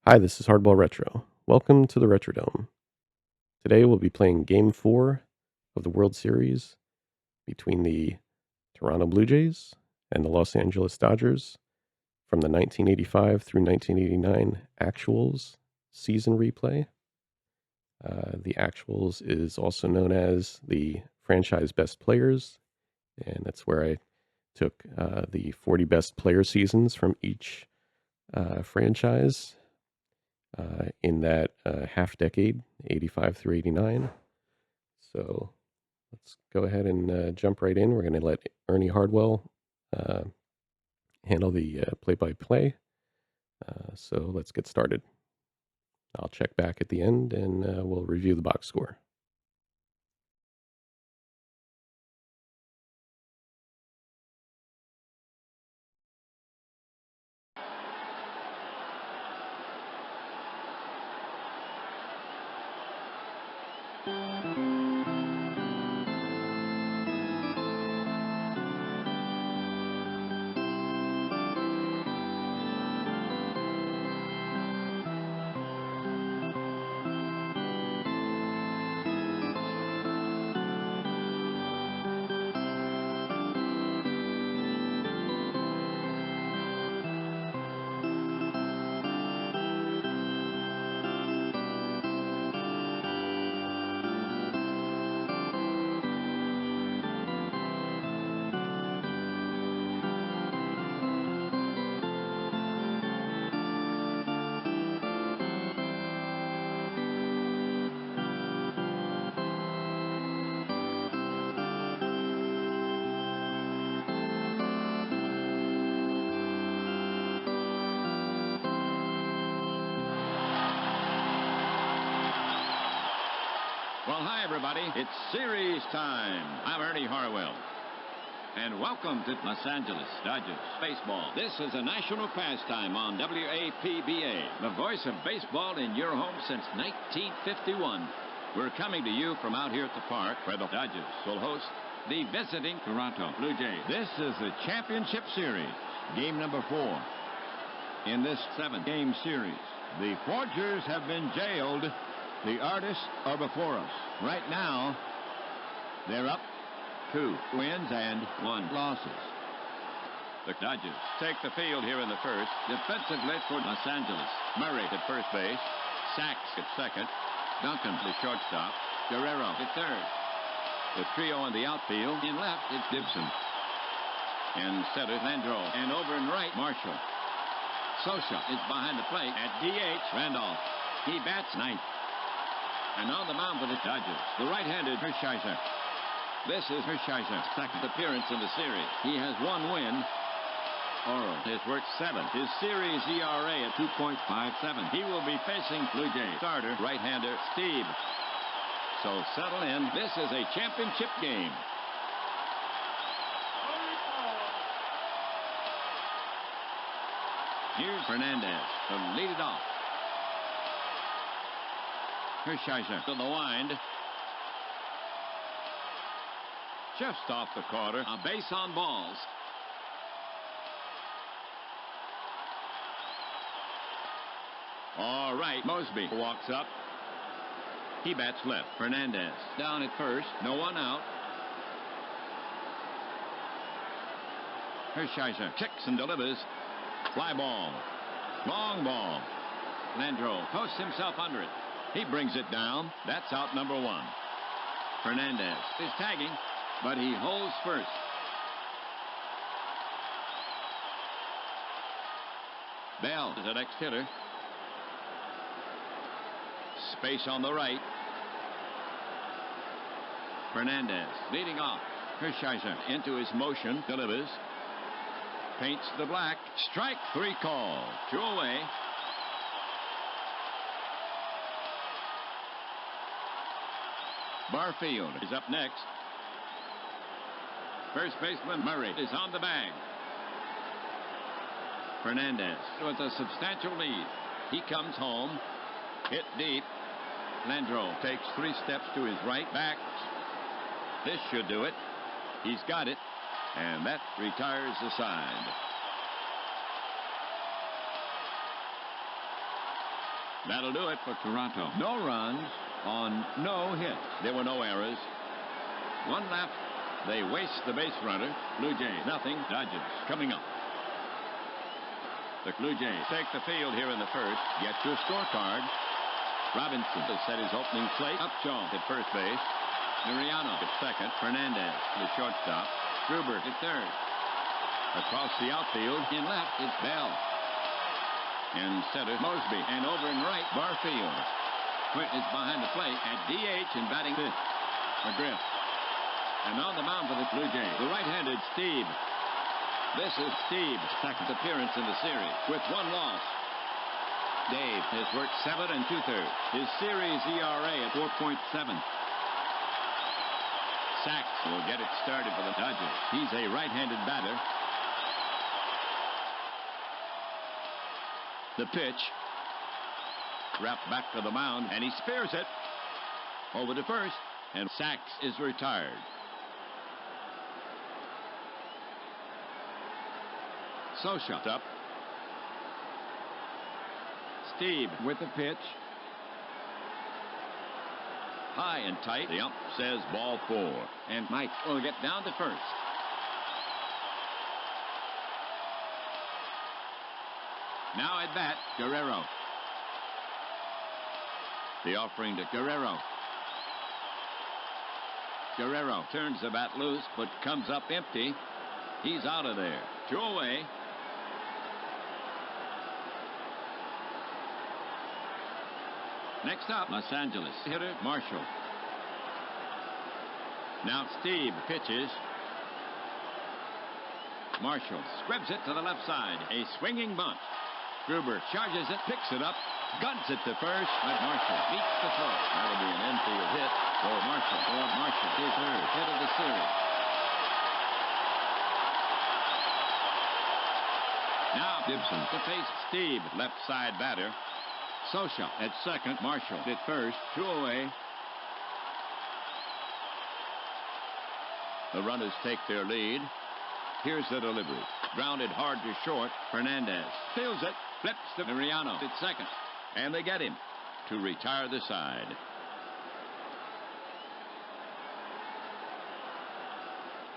Hi, this is Hardball Retro. Welcome to the Retro Dome. Today we'll be playing Game 4 of the World Series between the Toronto Blue Jays and the Los Angeles Dodgers from the 1985 through 1989 Actuals season replay. The Actuals is also known as the franchise best players, and that's where I took the 40 best player seasons from each franchise in that half decade, 85 through 89. So let's go ahead and jump right in. We're going to let Ernie Hardwell handle the play-by-play. So let's get started. I'll check back at the end and we'll review the box score. Well, hi, everybody. It's series time. I'm Ernie Harwell. And welcome to Los Angeles Dodgers baseball. This is a national pastime on APBA, the voice of baseball in your home since 1951. We're coming to you from out here at the park where the Dodgers will host the visiting Toronto Blue Jays. This is the championship series, game number 4. In this 7-game series, the forgers have been jailed. The artists are before us. Right now, they're up 2 wins and 1 losses. The Dodgers take the field here in the first. Defensively for Los Angeles. Murray at first base. Sachs at second. Duncan the shortstop. Guerrero at third. The trio in the outfield. In left, it's Gibson. In center, Landreau. And over in right, Marshall. Sosa is behind the plate. At DH, Randolph. He bats ninth. And on the mound for the Dodgers, the right-handed Hershiser. This is Hershiser's second appearance in the series. He has 1 win. Oro has worked 7. His series ERA at 2.57. He will be facing Blue Jays starter, right-hander Steve. So settle in. This is a championship game. Here's Fernandez to lead it off. Hershiser to the wind. Just off the corner. A base on balls. All right. Mosby walks up. He bats left. Fernandez down at first. No one out. Hershiser kicks and delivers. Fly ball. Long ball. Landreau posts himself under it. He brings it down. That's out number 1. Fernandez is tagging, but he holds first. Bell is the next hitter. Space on the right. Fernandez leading off. Hershiser into his motion. Delivers. Paints the black. Strike 3 call. 2 away. Barfield is up next. First baseman Murray is on the bag. Fernandez with a substantial lead. He comes home. Hit deep. Landreau takes 3 steps to his right. Backs. This should do it. He's got it. And that retires the side. That'll do it for Toronto. No runs on no hits. There were no errors. One left. They waste the base runner. Blue Jays, nothing. Dodgers coming up. The Blue Jays take the field here in the first. Get your scorecard. Robinson has set his opening plate. Upshaw at first base. Mariano at second. Fernandez, the shortstop. Gruber at third. Across the outfield, in left, it's Bell. In center, Mosby. And over in right, Barfield. Quint is behind the plate at DH and batting fifth. McGriff. And on the mound for the Blue Jays, the right-handed Steve. This is Steve's second appearance in the series with one loss. Dave has worked 7 2/3. His series ERA at 4.7. Sachs will get it started for the Dodgers. He's a right-handed batter. The pitch. Wrapped back to the mound, and he spears it. Over to first, and Sachs is retired. Sosha up. Steve with the pitch. High and tight. The ump says ball 4. And Mike will get down to first. Now at bat, Guerrero. The offering to Guerrero. Guerrero turns the bat loose, but comes up empty. He's out of there. 2 away. Next up, Los Angeles hitter Marshall. Now Steve pitches. Marshall squibs it to the left side. A swinging bunt. Gruber charges it, picks it up, guns it to first, but Marshall beats the throw. That'll be an infield hit for Marshall. Ford Marshall, his third hit of the series. Now Gibson to face Steve, left side batter. Sosha at second, Marshall at first, 2 away. The runners take their lead. Here's the delivery. Grounded hard to short. Fernandez fields it, flips to Mariano at second. And they get him to retire the side.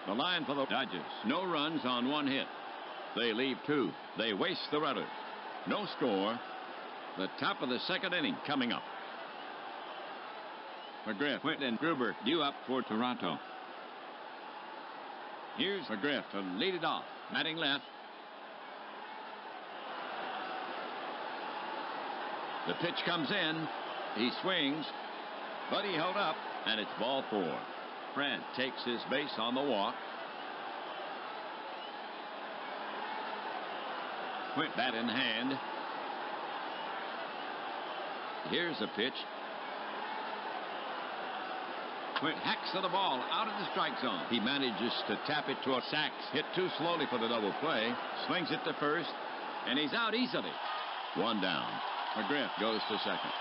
The line for the Dodgers. No runs on 1 hit. They leave 2. They waste the runners. No score. The top of the second inning coming up. McGriff, Quint, and Gruber due up for Toronto. Here's McGriff to lead it off. Batting left. The pitch comes in. He swings, but he held up, and it's ball 4. Fred takes his base on the walk. Quint bat in hand. Here's a pitch. Quint hacks to the ball out of the strike zone. He manages to tap it to a Sachs. Hit too slowly for the double play. Swings it to first, and he's out easily. 1 down. McGriff goes to second.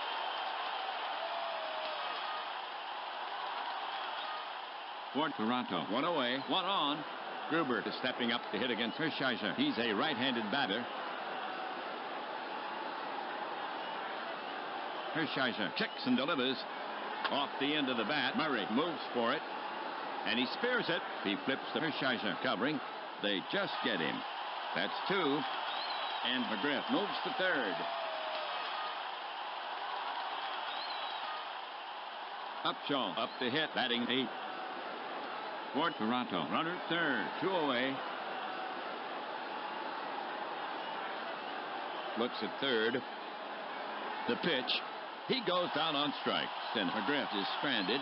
For Toronto, 1 away, 1 on. Gruber is stepping up to hit against Hershiser. He's a right-handed batter. Hershiser kicks and delivers. Off the end of the bat, Murray moves for it, and he spears it. He flips to Hershiser covering. They just get him. That's 2, and McGriff moves to third. Upshaw up to hit, batting 8. For Toronto, runner third, 2 away. Looks at third. The pitch. He goes down on strikes, and McGriff is stranded.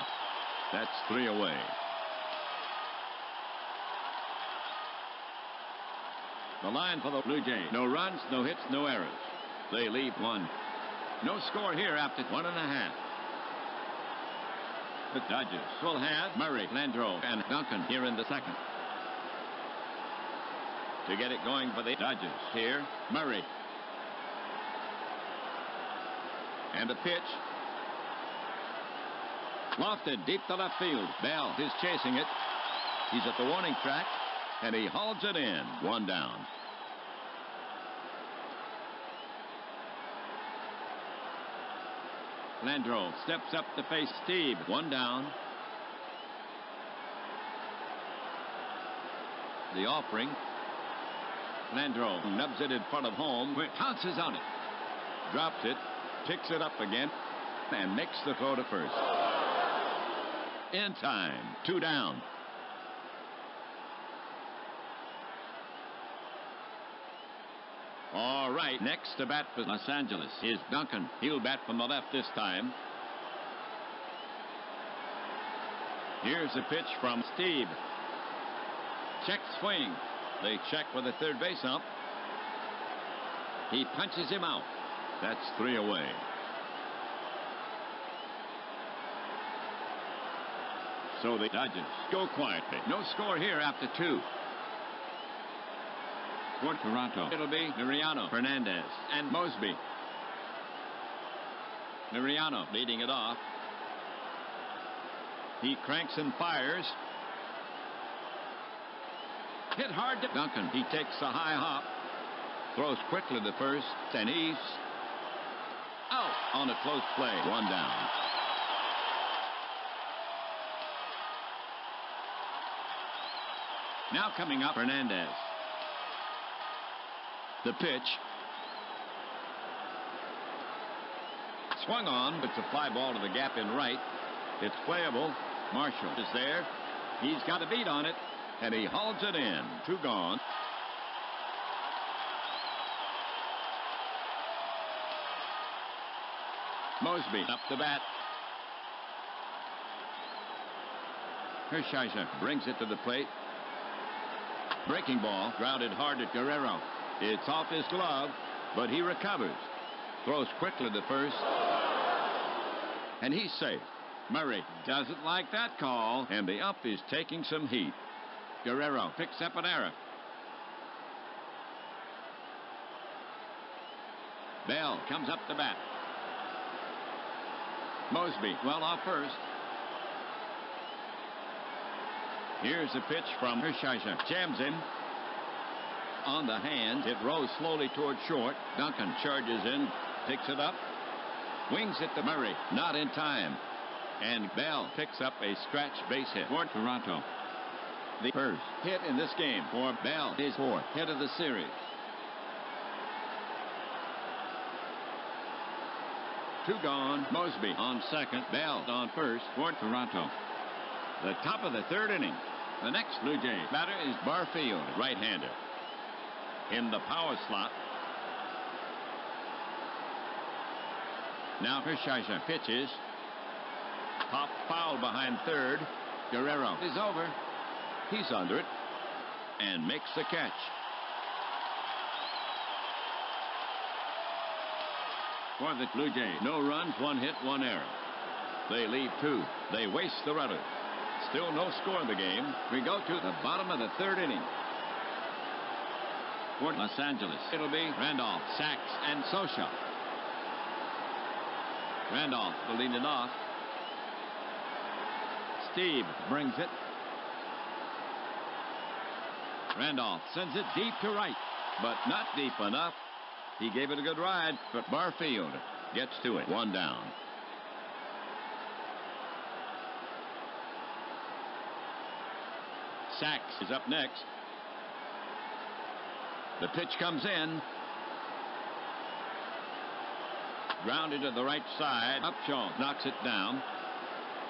That's 3 away. The line for the Blue Jays. No runs, no hits, no errors. They leave 1. No score here after 1.5. The Dodgers will have Murray, Landreau, and Duncan here in the second. To get it going for the Dodgers, here, Murray. And the pitch. Lofted deep to left field. Bell is chasing it. He's at the warning track, and he hauls it in. 1 down. Landreau steps up to face Steve. One down. The offering. Landreau nubs it in front of home. Pounces on it. Drops it. Picks it up again. And makes the throw to first. In time. 2 down. All right. Next to bat for Los Angeles is Duncan. He'll bat from the left this time. Here's a pitch from Steve. Check swing. They check with the third base ump. He punches him out. That's 3 away. So the Dodgers go quietly. No score here after 2. For Toronto, it'll be Mariano, Fernandez, and Mosby. Mariano leading it off. He cranks and fires. Hit hard to Duncan. He takes a high hop. Throws quickly to first, and he's out on a close play. 1 down. Now coming up, Fernandez. The pitch. Swung on. It's a fly ball to the gap in right. It's playable. Marshall is there. He's got a beat on it, and he hauls it in. 2 gone. Mosby up the bat. Hershiser brings it to the plate. Breaking ball grounded hard at Guerrero. It's off his glove, but he recovers. Throws quickly to first. And he's safe. Murray doesn't like that call, and the ump is taking some heat. Guerrero picks up an error. Bell comes up the bat. Mosby well off first. Here's a pitch from Hershiser. Jams him. On the hand, it rolls slowly toward short. Duncan charges in, picks it up, wings it to Murray. Not in time. And Bell picks up a scratch base hit for Toronto. The first hit in this game for Bell, his 4th hit of the series. 2 gone. Mosby on second. Bell on first for Toronto. The top of the 3rd inning. The next Blue Jay batter is Barfield, right-hander. In the power slot. Now Hershiser pitches. Pop foul behind third. Guerrero is over. He's under it and makes the catch. For the Blue Jays, no runs, 1 hit, 1 error. They leave 2. They waste the runners. Still no score in the game. We go to the bottom of the 3rd inning. For Los Angeles, it'll be Randolph, Sachs, and Scioscia. Randolph will lead it off. Steve brings it. Randolph sends it deep to right, but not deep enough. He gave it a good ride, but Barfield gets to it. 1 down. Sachs is up next. The pitch comes in. Grounded to the right side. Upshaw knocks it down.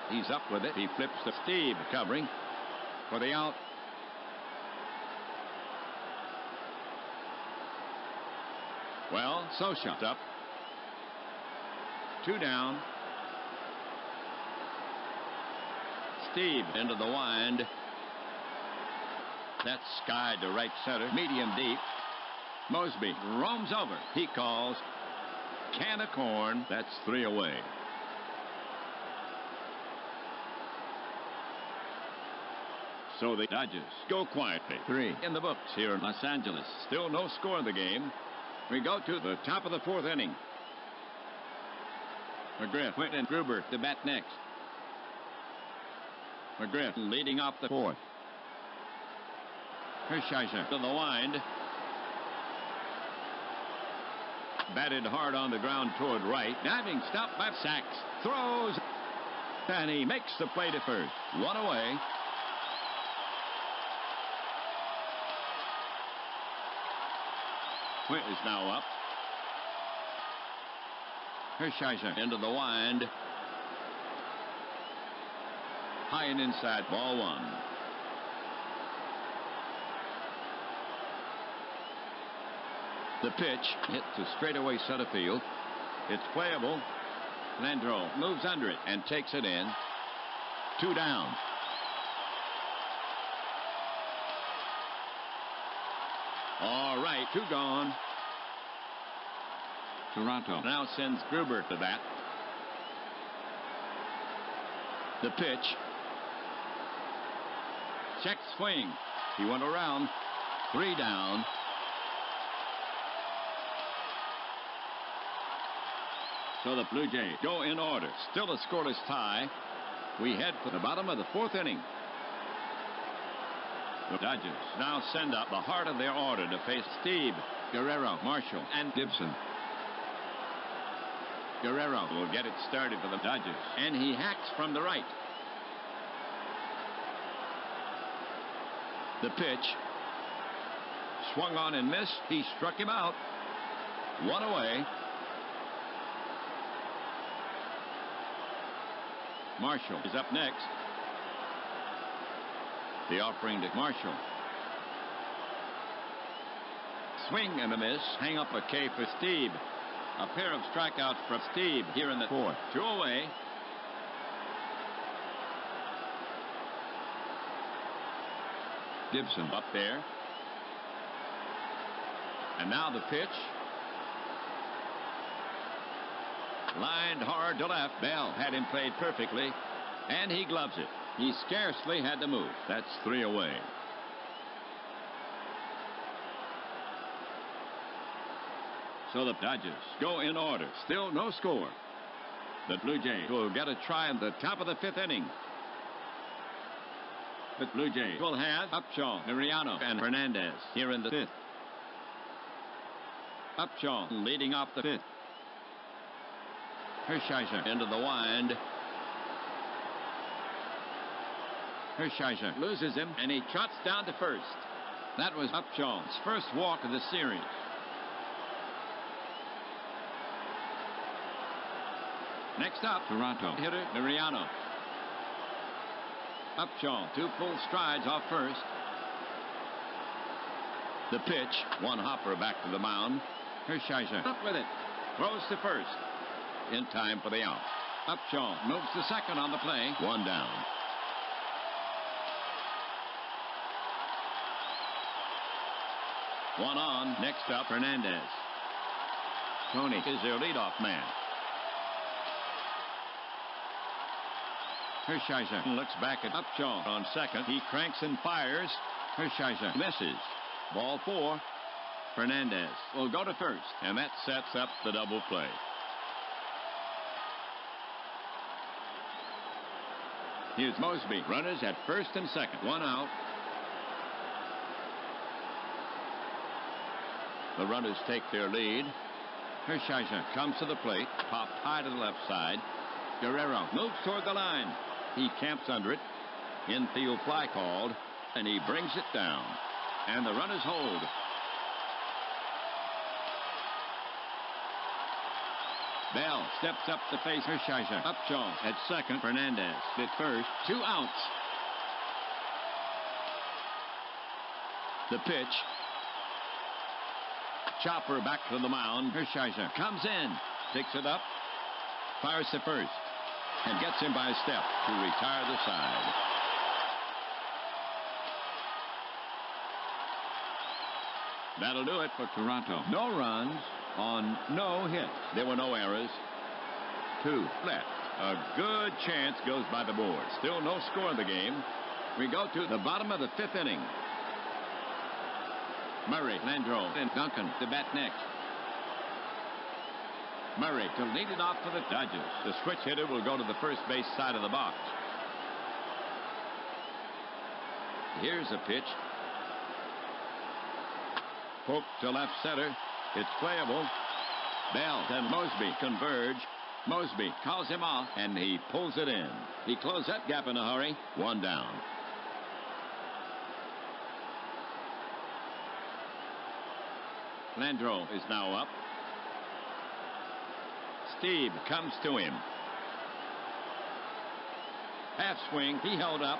He's up with it. He flips to Steve, covering for the out. Well, Scioscia's up. 2 down. Steve into the wind. That's skied to right center, medium deep. Mosby roams over. He calls can of corn. That's 3 away. So the Dodgers go quietly. 3 in the books here in Los Angeles. Still no score in the game. We go to the top of the 4th inning. McGriff, Whit, and Gruber to bat next. McGriff leading off the 4th. Hershiser to the wind. batted hard on the ground toward right. Diving stop by Sachs. Throws. And he makes the play to first. One away. Whit is now up. Hershiser into the wind. High and inside, ball one. The pitch hit to straightaway center field. It's playable. Landreau moves under it and takes it in. 2 down. All right, 2 gone. Toronto now sends Gruber to bat. The pitch. Check swing. He went around. 3 down. So the Blue Jays go in order. Still a scoreless tie. We head for the bottom of the 4th inning. The Dodgers now send up the heart of their order to face Steve, Guerrero, Marshall, and Gibson. Guerrero will get it started for the Dodgers, and he hacks from the right. The pitch. Swung on and missed. He struck him out. 1 away. Marshall is up next. The offering to Marshall. Swing and a miss. Hang up a K for Steve. A pair of strikeouts from Steve here in the 4th. 2 away. Gibson up there. And now the pitch. Lined hard to left. Bell had him played perfectly, and he gloves it. He scarcely had to move. That's 3 away. So the Dodgers go in order. Still no score. The Blue Jays will get a try at the top of the 5th inning. The Blue Jays will have Upshaw, Mariano, and Hernandez here in the 5th. Upshaw leading off the 5th. Hershiser into the wind. Hershiser loses him, and he trots down to first. That was Upshaw's first walk of the series. Next up, Toronto hitter Mariano. Upshaw 2 full strides off first. The pitch, 1 hopper back to the mound. Hershiser up with it. Throws to first. In time for the out. Upshaw moves to second on the play. 1 down. One on. Next up, Hernandez. Tony is their leadoff man. Hershiser looks back at Upshaw on second. He cranks and fires. Hershiser misses. Ball 4. Hernandez will go to first, and that sets up the double play. Here's Mosby. Runners at first and second. 1 out. The runners take their lead. Hershiser comes to the plate. Popped high to the left side. Guerrero moves toward the line. He camps under it. Infield fly called, and he brings it down. And the runners hold. Bell steps up to face Hershiser. Upshaw at second. Hernandez at first. 2 outs. The pitch. Chopper back to the mound. Hershiser comes in. Picks it up. Fires to first. And gets him by a step to retire the side. That'll do it for Toronto. No runs on no hits. There were no errors. 2 left. A good chance goes by the board. Still no score in the game. We go to the bottom of the 5th inning. Murray, Landreau, and Duncan to bat next. Murray to lead it off for the Dodgers. The switch hitter will go to the first base side of the box. Here's a pitch. Poke to left center. It's playable. Bell and Mosby converge. Mosby calls him off, and he pulls it in. He closed that gap in a hurry. One down. Landreau is now up. Steve comes to him. Half swing, he held up.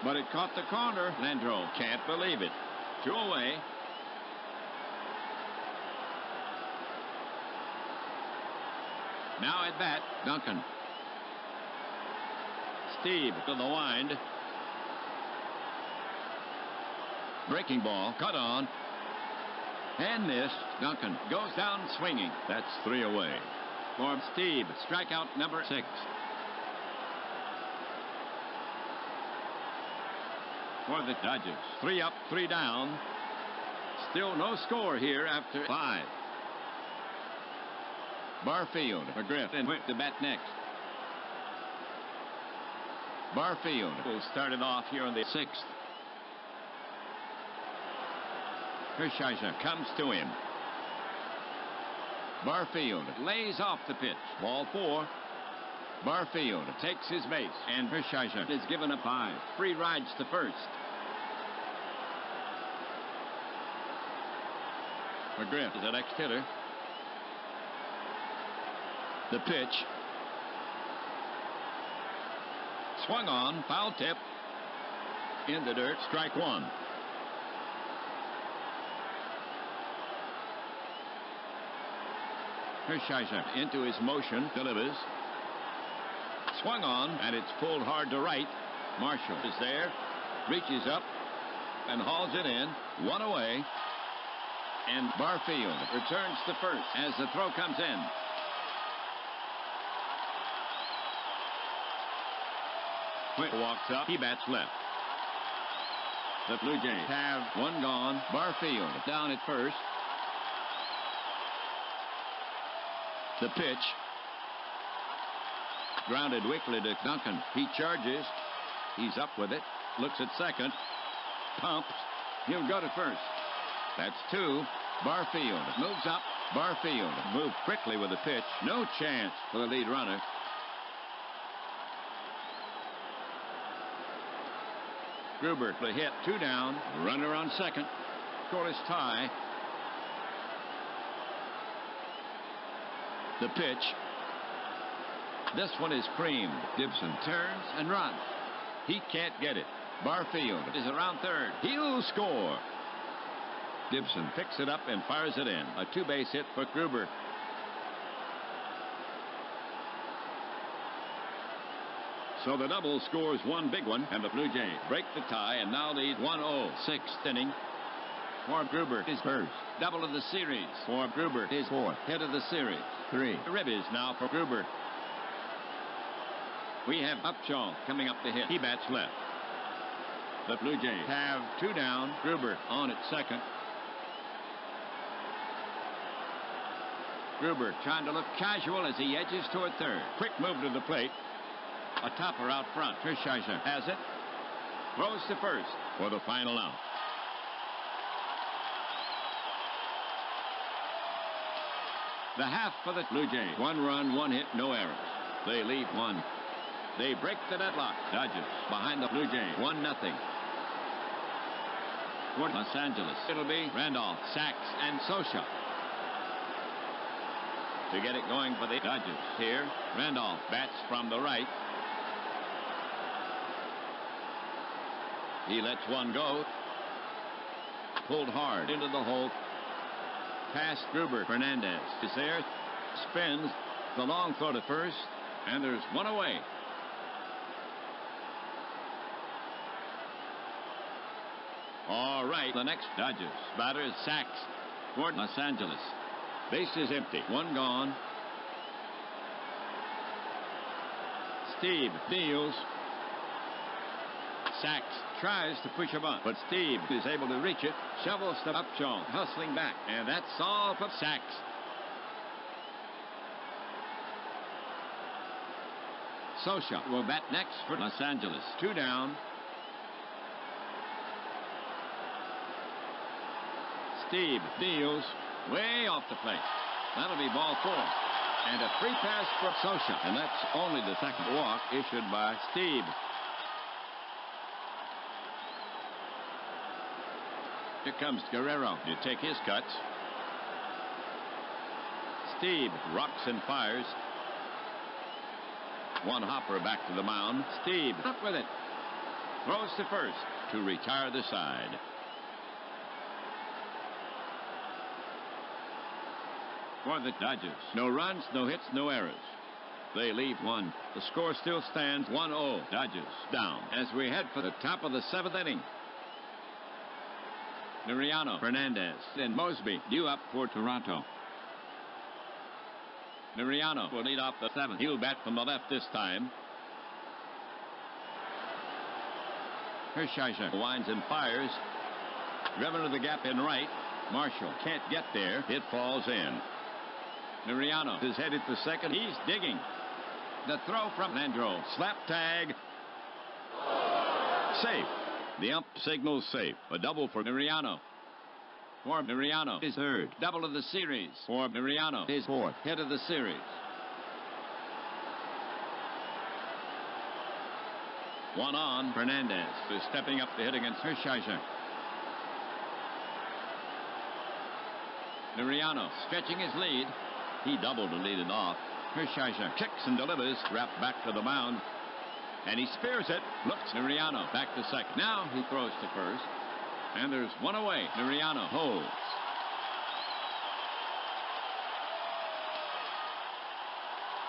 But it caught the corner. Landreau can't believe it. 2 away. Now at bat, Duncan. Steve to the wind. Breaking ball, cut on. And missed. Duncan goes down swinging. That's 3 away. For Steve, strikeout number 6. For the Dodgers, 3 up, 3 down. Still no score here after 5. Barfield, McGriff, and Witt to bat next. Barfield will start it off here in the 6th. Hershiser comes to him. Barfield lays off the pitch. Ball 4. Barfield takes his base, and Hershiser is given a 5. Free rides to first. McGriff is the next hitter. The pitch. Swung on, foul tip. In the dirt, strike 1. Hershiser into his motion, delivers. Swung on, and it's pulled hard to right. Marshall is there, reaches up, and hauls it in. 1 away. And Barfield returns to first as the throw comes in. Quick walks up, he bats left. The Blue Jays have 1 gone. Barfield down at first. The pitch. Grounded weakly to Duncan. He charges. He's up with it. Looks at second. Pumps. He'll go to first. That's 2. Barfield moves up. Barfield moved quickly with the pitch. No chance for the lead runner. Gruber the hit. 2 down. Runner on second. Scoreless tie. The pitch. This one is creamed. Gibson turns and runs. He can't get it. Barfield is around third. He'll score. Gibson picks it up and fires it in. A 2-base hit for Gruber. So the double scores 1 big one, and the Blue Jays break the tie and now lead 1-0. 6th inning. For Gruber is first. Double of the series. For Gruber is 4th. Hit of the series. 3. Ribbies now for Gruber. We have Upshaw coming up to hit. He bats left. The Blue Jays have 2 down. Gruber on at second. Gruber trying to look casual as he edges toward third. Quick move to the plate. A topper out front. Hershiser has it. Throws to first for the final out. The half for the Blue Jays. 1 run, 1 hit, no errors. They lead 1. They break the deadlock. Dodgers behind the Blue Jays. 1-0. For Los Angeles, it'll be Randolph, Sachs, and Sosha. To get it going for the Dodgers here, Randolph bats from the right. He lets one go. Pulled hard into the hole. Past Gruber. Fernandez is there. Spins. The long throw to first. And there's 1 away. All right, the next Dodgers batter is Sachs for Los Angeles. Base is empty. 1 gone. Steve deals. Sachs tries to push a bunt, but Steve is able to reach it. Shovels to Upshaw, hustling back, and that's all for Sachs. Sosha will bat next for Los Angeles. 2 down. Steve deals way off the plate. That'll be ball 4. And a free pass for Socha. And that's only the second walk issued by Steve. Here comes Guerrero to take his cuts. Steve rocks and fires. One hopper back to the mound. Steve up with it. Throws to first to retire the side. For the Dodgers, no runs, no hits, no errors. They leave one. The score still stands 1-0. Dodgers down as we head for the top of the 7th inning. Mariano, Fernandez, and Mosby due up for Toronto. Mariano will lead off the 7th. He'll bat from the left this time. Hershiser winds and fires. Driven to the gap in right. Marshall can't get there. It falls in. Mariano is headed for second. He's digging. The throw from Landreau. Slap tag. Safe. The ump signals safe. A double for Mariano. For Mariano, his third. Double of the series. For Mariano, his fourth. Hit of the series. One on. Fernandez is stepping up to hit against Hershiser. Mariano stretching his lead. He doubled to lead it off. Hershiser kicks and delivers. Wrapped back to the mound. And he spears it. Looks Mariano back to second. Now he throws to first. And there's one away. Mariano holds.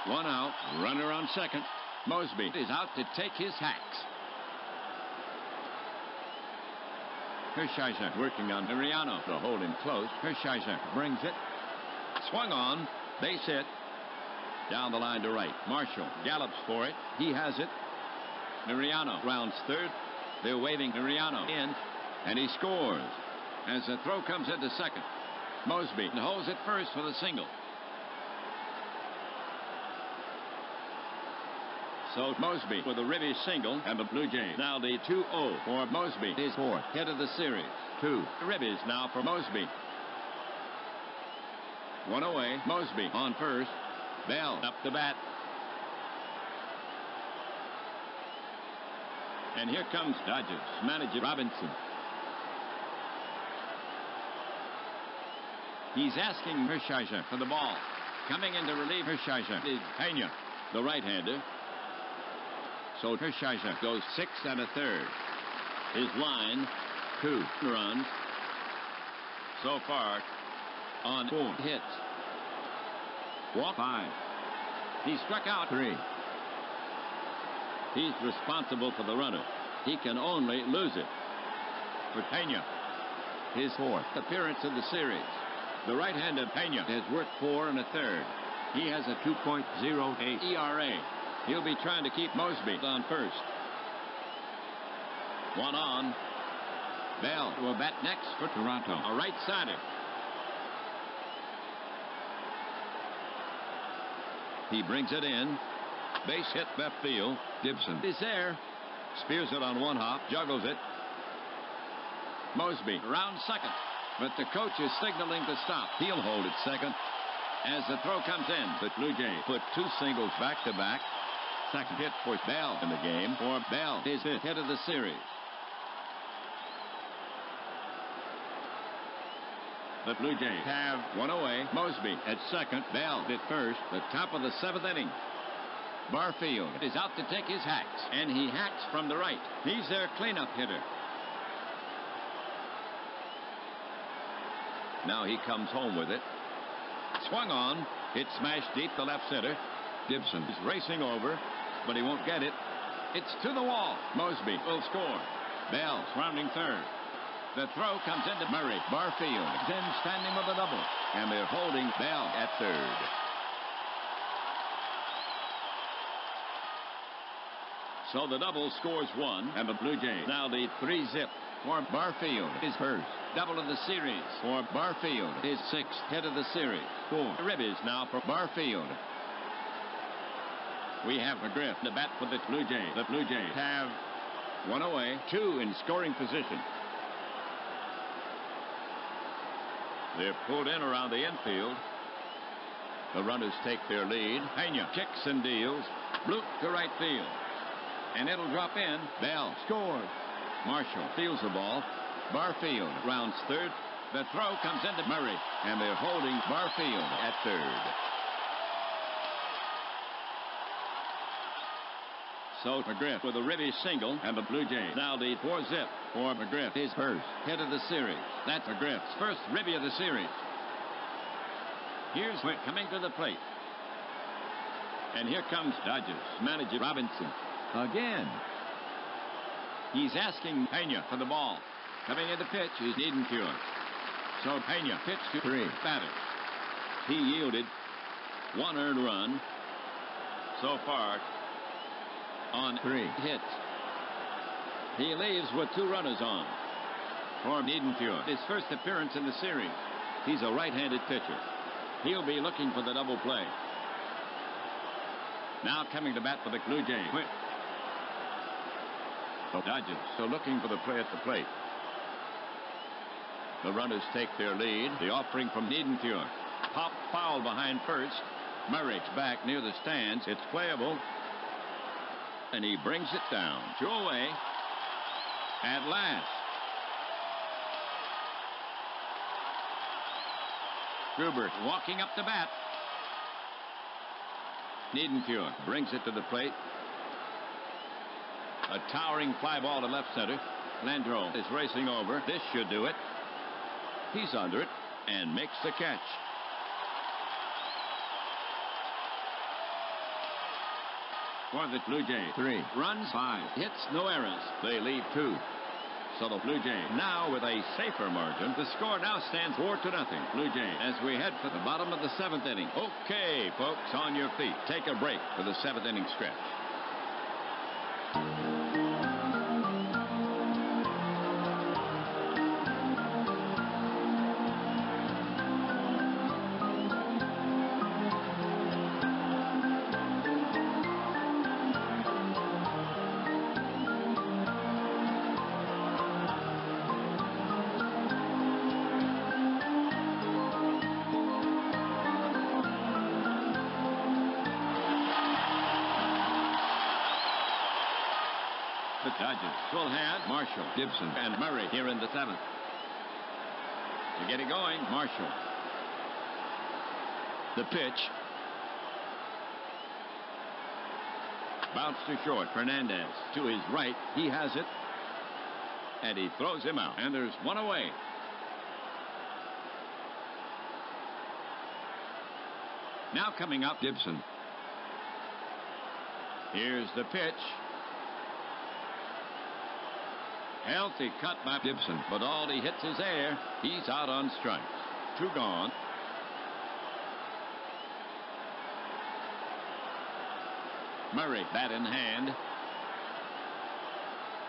One out. Runner on second. Mosby is out to take his hacks. Hershiser working on Mariano to hold him close. Hershiser brings it. Swung on. Base hit. Down the line to right. Marshall gallops for it. He has it. Mariano rounds third. They're waving Mariano in. And he scores. As the throw comes into second. Mosby holds it first for the single. So Mosby with a ribby single, and the Blue Jays now lead 2-0 for Mosby, his fourth hit of the series. 2 ribbies now for Mosby. One away. Mosby on first. Bell up the bat. And here comes Dodgers manager Robinson. He's asking Hershiser for the ball. Coming in to relieve Hershiser is Pena, the right-hander. So Hershiser goes 6 1/3. His line, 2 runs. So far on 4 hits. Walk 5. He struck out 3. He's responsible for the runner. He can only lose it. For Pena, his fourth appearance of the series. The right-hander Pena has worked 4 1/3. He has a 2.08 ERA. He'll be trying to keep Mosby on first. One on. Bell will bat next for Toronto. A right-sider. He brings it in. Base hit left field. Gibson is there. Spears it on one hop. Juggles it. Mosby around second. But the coach is signaling to stop. He'll hold it second. As the throw comes in, the Blue Jays put 2 singles back-to-back. Second hit for Bell in the game. For Bell, his fifth hit of the series. The Blue Jays have one away. Mosby at second. Bell at first. The top of the 7th inning. Barfield is out to take his hacks. And he hacks from the right. He's their cleanup hitter. Now he comes home with it. Swung on. It smashed deep to left center. Gibson is racing over, but he won't get it. It's to the wall. Mosby will score. Bell rounding third. The throw comes into Murray. Barfield then standing with a double. And they're holding Bell at third. So the double scores 1, and the Blue Jays now lead 3-0. For Barfield, his first double of the series. For Barfield, his 6th hit of the series. 4 ribbies now for Barfield. We have McGriff to bat for the Blue Jays. The Blue Jays have one away, 2 in scoring position. They're pulled in around the infield. The runners take their lead. Pena kicks and deals. Bloop to right field. And it'll drop in. Bell scores. Marshall fields the ball. Barfield rounds third. The throw comes into Murray, and they're holding Barfield at third. So McGriff with a ribby single, and the Blue Jays now lead 4-zip for McGriff. His first hit of the series. That's McGriff's first ribby of the series. Here's Witt coming to the plate. And here comes Dodgers manager Robinson again. He's asking Pena for the ball. Coming in the pitch is Niedenfuhr. So Pena pitched to 3 batters. He yielded 1 earned run so far on 3 hits. He leaves with 2 runners on. For Niedenfuhr, his first appearance in the series. He's a right-handed pitcher. He'll be looking for the double play. Now coming to bat for the Blue Jays. Witt. The Dodgers are looking for the play at the plate. The runners take their lead. The offering from Niedenfuhr. Pop foul behind first. Murray's back near the stands. It's playable. And he brings it down. 2 away. At last. Gruber walking up the bat. Niedenfuhr brings it to the plate. A towering fly ball to left center. Landreau is racing over. This should do it. He's under it and makes the catch. For the Blue Jays, 3 runs, 5 hits, no errors. They leave 2. So the Blue Jays now with a safer margin. The score now stands 4-0. Blue Jays as we head for the bottom of the 7th inning. Okay, folks, on your feet. Take a break for the 7th inning stretch. The Dodgers will have Marshall, Gibson, and Murray here in the 7th. To get it going, Marshall. The pitch. Bounce to short. Fernandez to his right. He has it. And he throws him out. And there's 1 away. Now coming up, Gibson. Here's the pitch. Healthy cut by Gibson, but all he hits is air. He's out on strikes. 2 gone. Murray, bat in hand.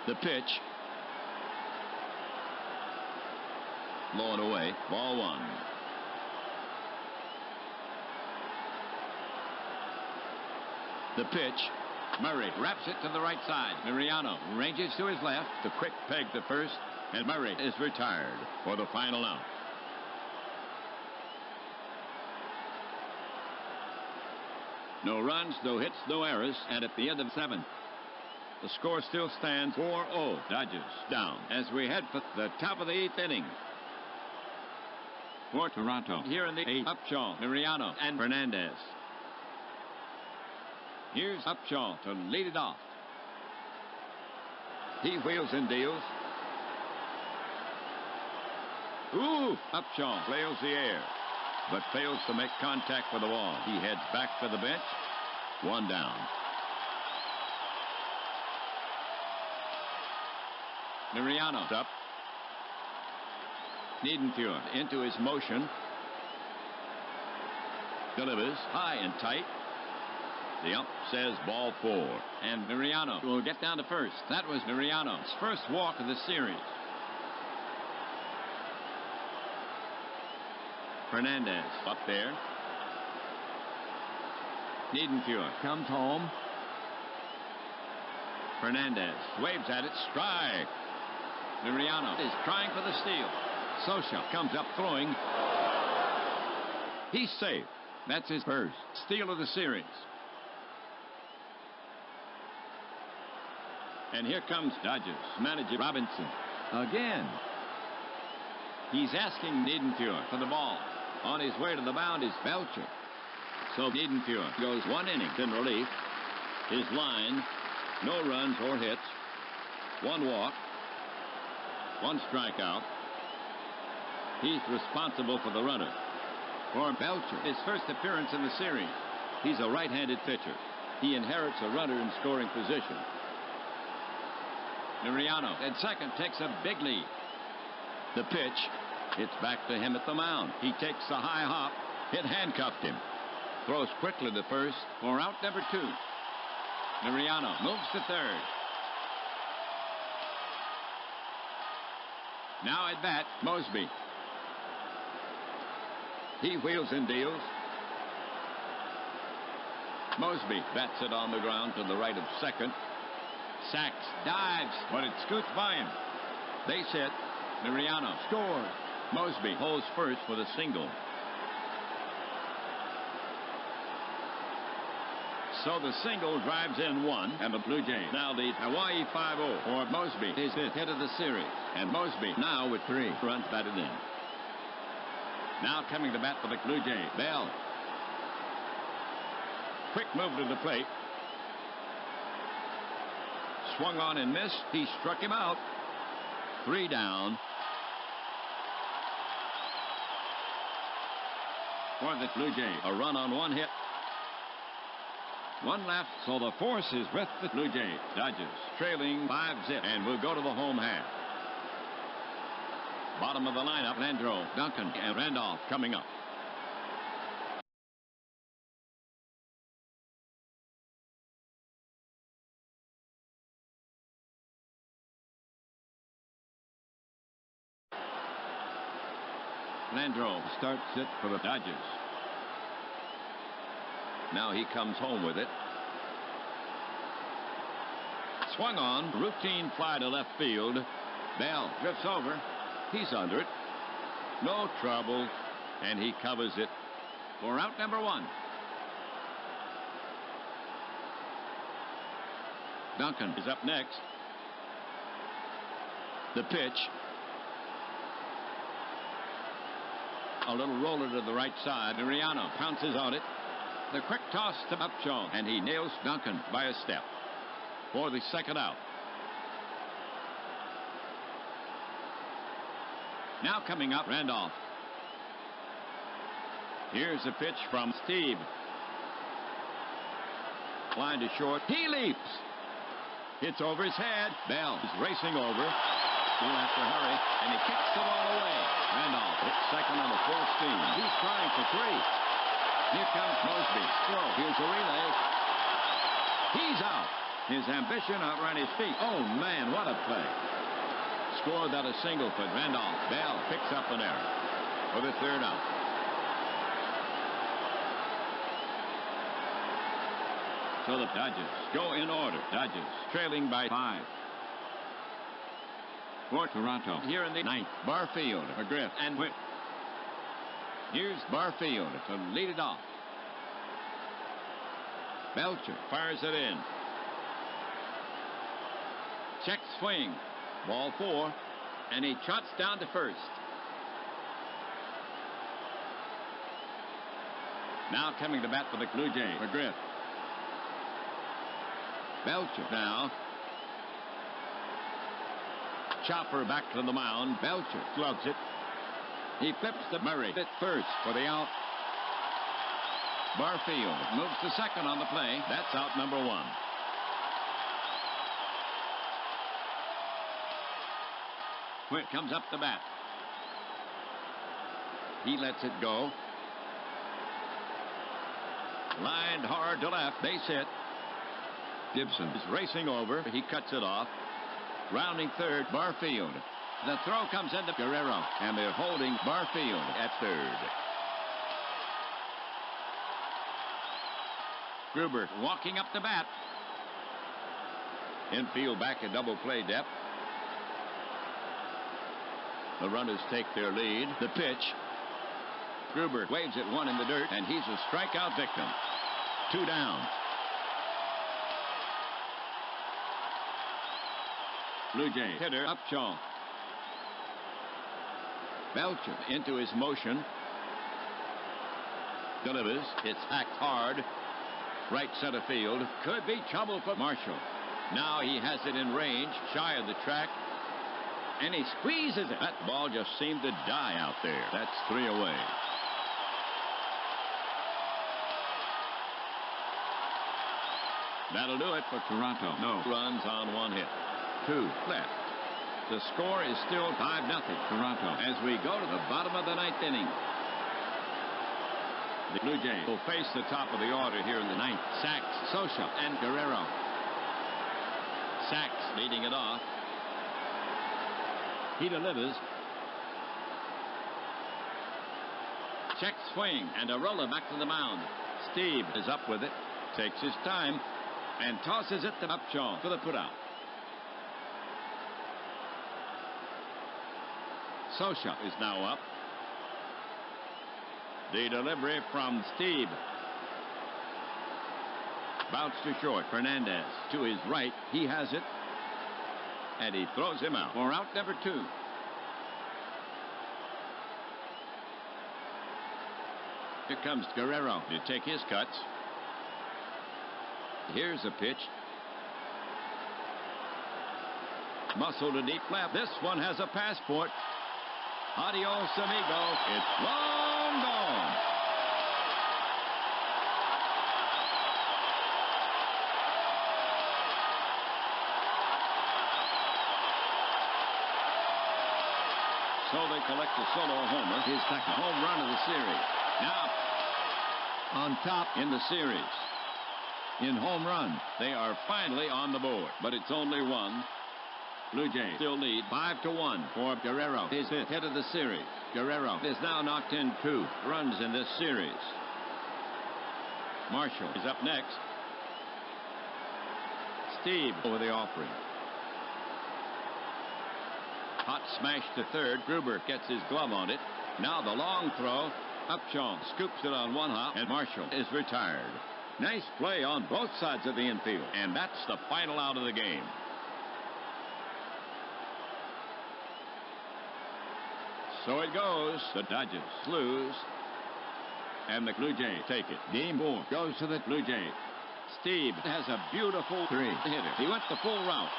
The pitch. Low and away. Ball 1. The pitch. Murray wraps it to the right side. Mariano ranges to his left. The quick peg to first. And Murray is retired for the final out. No runs, no hits, no errors. And at the end of the 7th, the score still stands 4-0. Dodgers down as we head for the top of the 8th inning. For Toronto, here in the 8th, Upshaw, Mariano, and Fernandez. Here's Upshaw to lead it off. He wheels and deals. Ooh! Upshaw flails the air, but fails to make contact with the wall. He heads back to the bench. 1 down. Mariano's up. Niedenfuhr into his motion. Delivers high and tight. The ump says ball 4. And Mariano will get down to first. That was Mariano's first walk of the series. Fernandez up there. Niedenfuhr comes home. Fernandez waves at it. Strike. Mariano is trying for the steal. Sosha comes up throwing. He's safe. That's his first steal of the series. And here comes Dodgers manager Robinson again. He's asking Niedenfuhr for the ball. On his way to the mound is Belcher. So Niedenfuhr goes 1 inning in relief. His line, no runs or hits, 1 walk, 1 strikeout. He's responsible for the runner. For Belcher, his first appearance in the series. He's a right-handed pitcher. He inherits a runner in scoring position. Mariano at second takes a big lead. The pitch, it's back to him at the mound. He takes a high hop. It handcuffed him. Throws quickly to first for out number 2. Mariano moves to third. Now at bat, Mosby. He wheels and deals. Mosby bats it on the ground to the right of second. Sachs dives, but it scoots by him. Base hit. Mariano scores. Mosby holds first for the single. So the single drives in 1, and the Blue Jays now lead Hawaii 5-0 for Mosby, his 5th hit of the series. And Mosby now with 3 runs batted in. Now coming to bat for the Blue Jays, Bell. Quick move to the plate. Swung on and missed. He struck him out. 3 down. For the Blue Jays, a run on 1 hit. 1 left, so the force is with the Blue Jays. Dodgers trailing 5-0, and we'll go to the home half. Bottom of the lineup, Landreau, Duncan, and Randolph coming up. Landreau starts it for the Dodgers. Now he comes home with it. Swung on, routine fly to left field. Bell drifts over. He's under it. No trouble, and he covers it for out number 1. Duncan is up next. The pitch. A little roller to the right side. Mariano pounces on it. The quick toss to Upshaw, and he nails Duncan by a step for the second out. Now coming up, Randolph. Here's a pitch from Steve. Line to short. He leaps. It's over his head. Bell is racing over. He'll have to hurry, and he kicks the ball away. Randolph hits second on the full steam. He's trying for 3. Here comes Mosby. Throw. Here's a relay. He's out. His ambition outran his feet. Oh, man, what a play. Scored that a single for Randolph. Bell picks up an error for the 3rd out. So the Dodgers go in order. Dodgers trailing by 5. For Toronto, here in the 9th, Barfield, McGriff, and Witt. Here's Barfield to lead it off. Belcher fires it in. Check swing. Ball 4, and he trots down to first. Now coming to bat for the Blue Jays, McGriff. Belcher now. Chopper back to the mound. Belcher gloves it. He flips to Murray at first for the out. Barfield moves to second on the play. That's out number 1. Witt comes up to bat. He lets it go. Lined hard to left. Base hit. Gibson is racing over. He cuts it off. Rounding third, Barfield. The throw comes into Guerrero, and they're holding Barfield at third. Gruber walking up the bat. Infield back at double play depth. The runners take their lead. The pitch. Gruber waves at one in the dirt, and he's a strikeout victim. 2 down. Blue Jay hitter Upshaw. Belcher into his motion. Delivers. It's hacked hard. Right center field. Could be trouble for Marshall. Now he has it in range, shy of the track. And he squeezes it. That ball just seemed to die out there. That's 3 away. That'll do it for Toronto. No runs on 1 hit. 2 left. The score is still 5-0 Toronto as we go to the bottom of the 9th inning. The Blue Jays will face the top of the order here in the 9th. Sachs, Sosa, and Guerrero. Sachs leading it off. He delivers. Check swing and a roller back to the mound. Steve is up with it. Takes his time and tosses it to Upshaw for the putout. Sosa is now up. The delivery from Steve. Bounce to short. Fernandez to his right. He has it. And he throws him out for out number 2. Here comes Guerrero to take his cuts. Here's a pitch. Muscle to deep left. This one has a passport. Adios, amigo. It's long gone. So they collect a solo homer. His second home run of the series. Now on top in the series. In home run, they are finally on the board, but it's only 1. Blue Jays still lead 5-1 for Guerrero. His 5th hit of the series. Guerrero is now knocked in 2 runs in this series. Marshall is up next. Steve over the offering. Hot smash to third. Gruber gets his glove on it. Now the long throw. Upshaw scoops it on 1 hop, and Marshall is retired. Nice play on both sides of the infield, and that's the final out of the game. So it goes. The Dodgers lose, and the Blue Jays take it. Game 4 goes to the Blue Jays. Steve has a beautiful 3-hitter. He went the full route.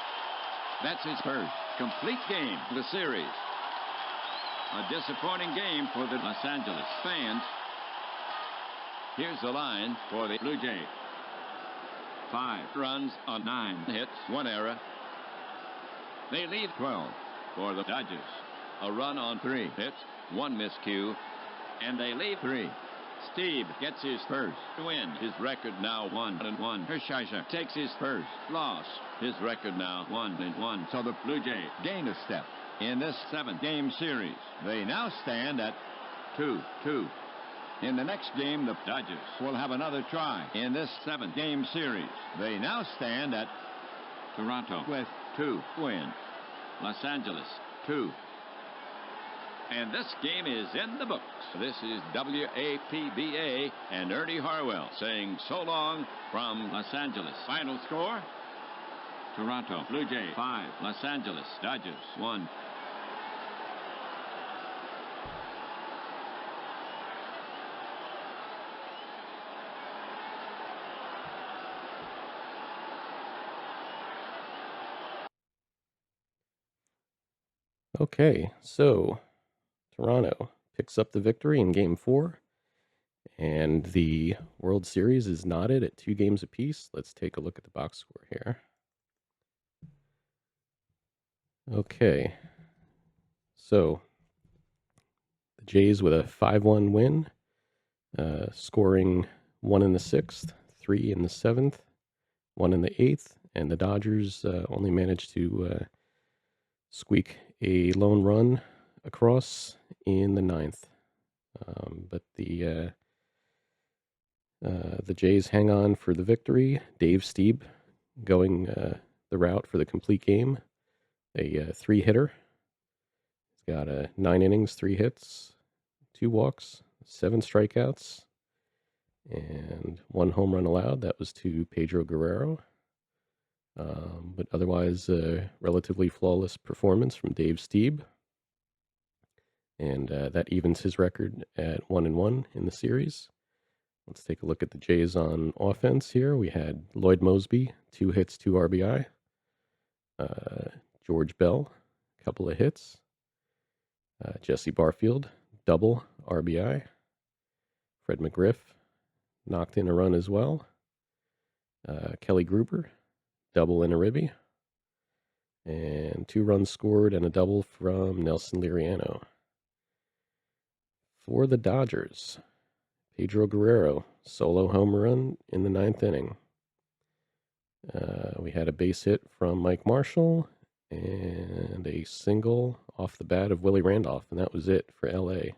That's his first complete game of the series. A disappointing game for the Los Angeles fans. Here's the line for the Blue Jays. 5 runs on 9 hits, 1 error. They leave 12 for the Dodgers. A run on 3 hits, 1 miscue, and they leave 3. Steve gets his first win. His record now 1-1. Hershiser takes his first loss. His record now 1-1. So the Blue Jays gain a step in this 7-game series. They now stand at 2-2. In the next game, the Dodgers will have another try in this 7-game series. They now stand at Toronto with 2 wins. Los Angeles 2. And this game is in the books. This is WAPBA and Ernie Harwell saying so long from Los Angeles. Final score, Toronto Blue Jays 5, Los Angeles Dodgers 1. Okay, so Toronto picks up the victory in Game 4, and the World Series is knotted at 2 games apiece. Let's take a look at the box score here. Okay, so the Jays with a 5-1 win, scoring 1 in the 6th, 3 in the 7th, 1 in the 8th, and the Dodgers only managed to squeak a lone run across in the 9th. But the Jays hang on for the victory. Dave Stieb going the route for the complete game. A 3-hitter. He's got 9 innings, 3 hits, 2 walks. 7 strikeouts, and 1 home run allowed. That was to Pedro Guerrero. But otherwise, a relatively flawless performance from Dave Stieb. And that evens his record at 1-1 in the series. Let's take a look at the Jays on offense here. We had Lloyd Mosby, 2 hits, 2 RBI. George Bell, a couple of hits. Jesse Barfield, double RBI. Fred McGriff knocked in a run as well. Kelly Gruber, double and a ribby. And 2 runs scored and a double from Nelson Liriano. For the Dodgers, Pedro Guerrero, solo home run in the 9th inning. We had a base hit from Mike Marshall and a single off the bat of Willie Randolph, and that was it for LA.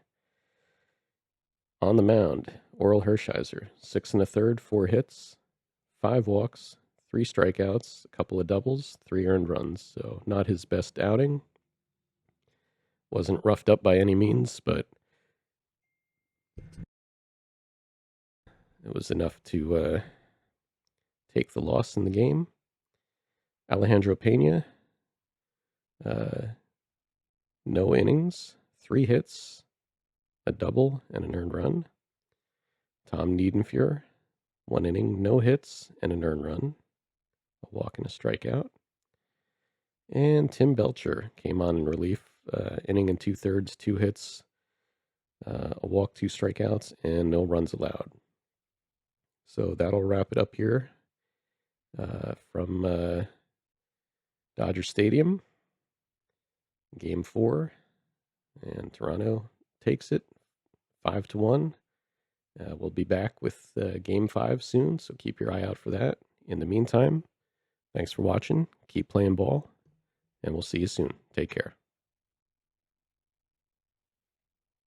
On the mound, Oral Hershiser, 6 1/3, 4 hits, 5 walks, 3 strikeouts, a couple of doubles, 3 earned runs. So not his best outing. Wasn't roughed up by any means, but it was enough to take the loss in the game. Alejandro Pena, no innings, 3 hits, a double, and an earned run. Tom Niedenfuhr, 1 inning, no hits, and an earned run, a walk and a strikeout. And Tim Belcher came on in relief, inning and 2/3, 2 hits, a walk, 2 strikeouts, and no runs allowed. So that'll wrap it up here from Dodger Stadium. Game 4, and Toronto takes it 5-1. We'll be back with Game 5 soon, so keep your eye out for that. In the meantime, thanks for watching. Keep playing ball, and we'll see you soon. Take care.